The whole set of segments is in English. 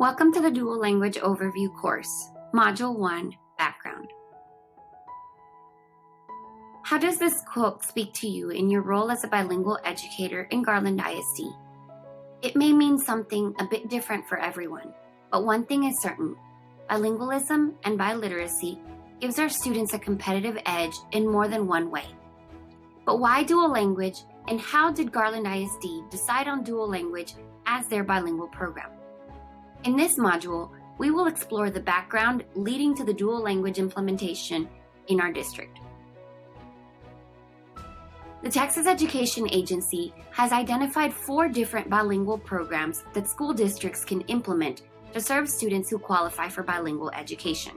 Welcome to the Dual Language Overview course, Module 1, Background. How does this quote speak to you in your role as a bilingual educator in Garland ISD? It may mean something a bit different for everyone, but one thing is certain: bilingualism and biliteracy gives our students a competitive edge in more than one way. But why dual language, and how did Garland ISD decide on dual language as their bilingual program? In this module, we will explore the background leading to the dual language implementation in our district. The Texas Education Agency has identified 4 different bilingual programs that school districts can implement to serve students who qualify for bilingual education.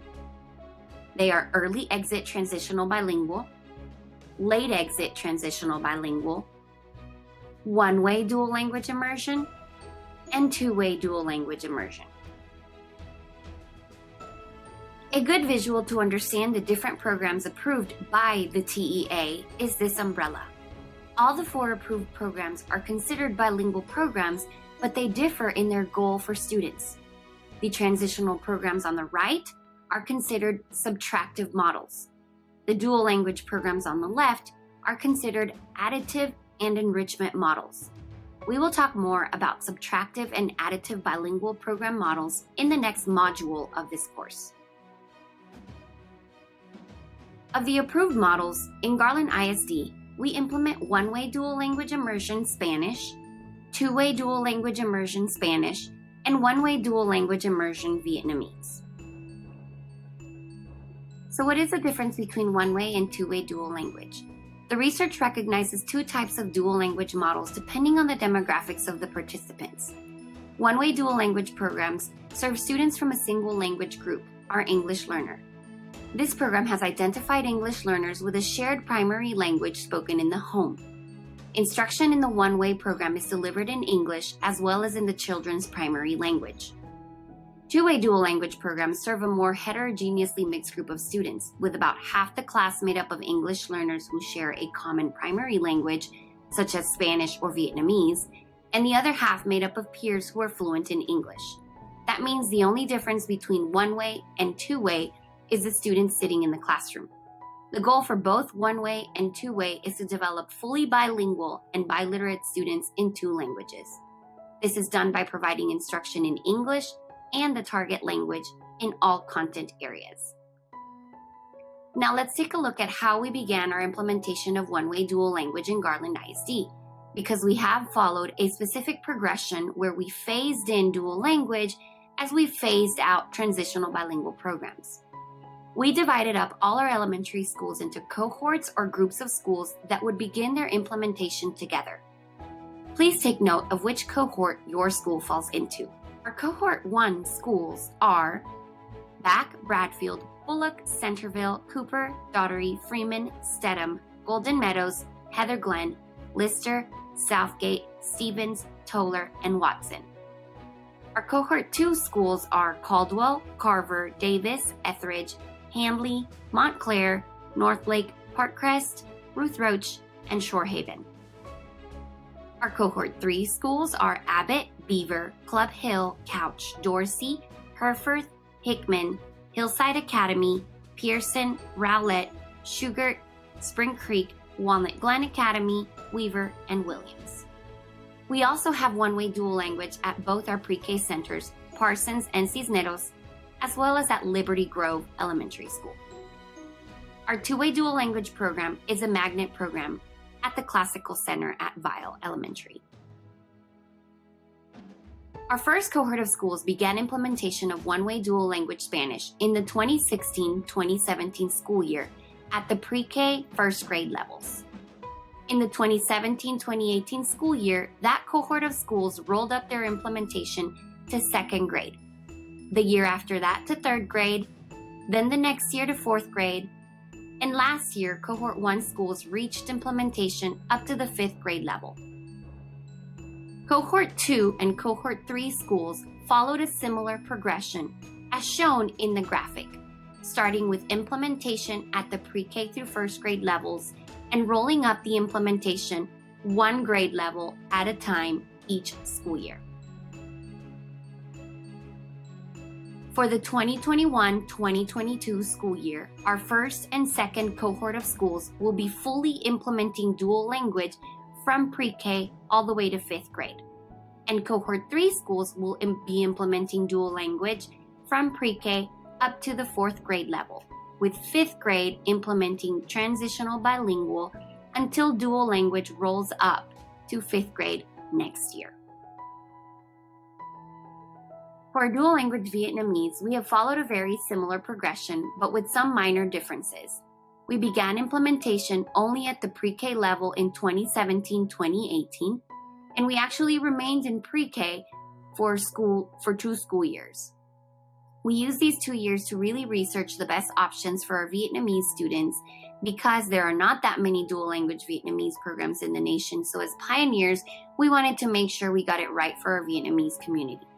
They are Early Exit Transitional Bilingual, Late Exit Transitional Bilingual, One-Way Dual Language Immersion, and Two-Way Dual Language Immersion. A good visual to understand the different programs approved by the TEA is this umbrella. All the 4 approved programs are considered bilingual programs, but they differ in their goal for students. The transitional programs on the right are considered subtractive models. The dual language programs on the left are considered additive and enrichment models. We will talk more about subtractive and additive bilingual program models in the next module of this course. Of the approved models, in Garland ISD, we implement One-Way Dual Language Immersion Spanish, Two-Way Dual Language Immersion Spanish, and One-Way Dual Language Immersion Vietnamese. So what is the difference between one-way and two-way dual language? The research recognizes 2 types of dual language models depending on the demographics of the participants. One-way dual language programs serve students from a single language group, our English learner. This program has identified English learners with a shared primary language spoken in the home. Instruction in the one-way program is delivered in English as well as in the children's primary language. Two-way dual language programs serve a more heterogeneously mixed group of students, with about half the class made up of English learners who share a common primary language, such as Spanish or Vietnamese, and the other half made up of peers who are fluent in English. That means the only difference between one-way and two-way is the students sitting in the classroom. The goal for both one-way and two-way is to develop fully bilingual and biliterate students in 2 languages. This is done by providing instruction in English and the target language in all content areas. Now let's take a look at how we began our implementation of one-way dual language in Garland ISD, because we have followed a specific progression where we phased in dual language as we phased out transitional bilingual programs. We divided up all our elementary schools into cohorts or groups of schools that would begin their implementation together. Please take note of which cohort your school falls into. Our Cohort 1 schools are Back, Bradfield, Bullock, Centerville, Cooper, Daugherty, Freeman, Stedham, Golden Meadows, Heather Glen, Lister, Southgate, Stevens, Toller, and Watson. Our Cohort 2 schools are Caldwell, Carver, Davis, Etheridge, Handley, Montclair, Northlake, Parkcrest, Ruth Roach, and Shorehaven. Our Cohort 3 schools are Abbott, Beaver, Club Hill, Couch, Dorsey, Herforth, Hickman, Hillside Academy, Pearson, Rowlett, Shugart, Spring Creek, Walnut Glen Academy, Weaver, and Williams. We also have one-way dual language at both our pre-K centers, Parsons and Cisneros, as well as at Liberty Grove Elementary School. Our two-way dual language program is a magnet program at the Classical Center at Vile Elementary. Our first cohort of schools began implementation of one-way dual language Spanish in the 2016-2017 school year at the pre-K first grade levels. In the 2017-2018 school year, that cohort of schools rolled up their implementation to 2nd grade. The year after that to 3rd grade, then the next year to 4th grade, and last year, Cohort 1 schools reached implementation up to the 5th grade level. Cohort 2 and Cohort 3 schools followed a similar progression as shown in the graphic, starting with implementation at the pre-K through 1st grade levels and rolling up the implementation 1 grade level at a time each school year. For the 2021-2022 school year, our first and second cohort of schools will be fully implementing dual language from pre-K all the way to 5th grade. And cohort 3 schools will be implementing dual language from pre-K up to the 4th grade level, with 5th grade implementing transitional bilingual until dual language rolls up to 5th grade next year. For dual language Vietnamese, we have followed a very similar progression, but with some minor differences. We began implementation only at the pre-K level in 2017-2018, and we actually remained in pre-K for 2 school years. We use these 2 years to really research the best options for our Vietnamese students because there are not that many dual language Vietnamese programs in the nation, so as pioneers, we wanted to make sure we got it right for our Vietnamese community.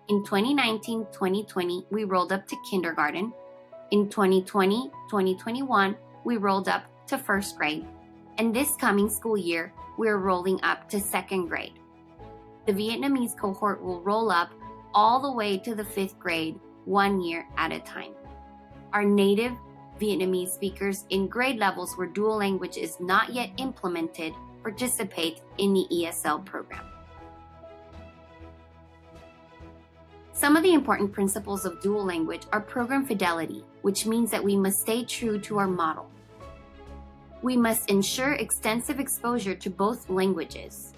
In 2019-2020, we rolled up to kindergarten. In 2020-2021, we rolled up to 1st grade. And this coming school year, we're rolling up to 2nd grade. The Vietnamese cohort will roll up all the way to the 5th grade 1 year at a time. Our native Vietnamese speakers in grade levels where dual language is not yet implemented participate in the ESL program. Some of the important principles of dual language are program fidelity, which means that we must stay true to our model. We must ensure extensive exposure to both languages,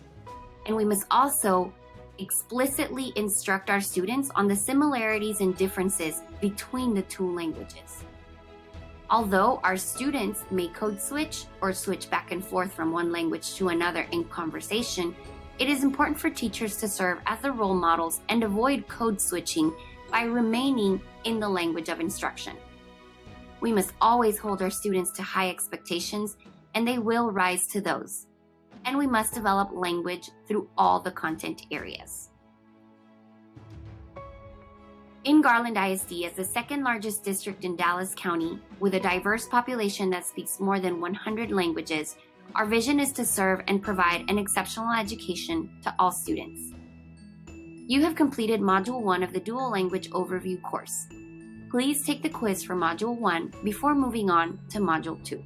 and we must also explicitly instruct our students on the similarities and differences between the 2 languages. Although our students may code switch or switch back and forth from one language to another in conversation, it is important for teachers to serve as the role models and avoid code switching by remaining in the language of instruction. We must always hold our students to high expectations, and they will rise to those. And we must develop language through all the content areas. In Garland ISD, as the 2nd largest district in Dallas County, with a diverse population that speaks more than 100 languages, our vision is to serve and provide an exceptional education to all students. You have completed Module 1 of the Dual Language Overview course. Please take the quiz for Module 1 before moving on to Module 2.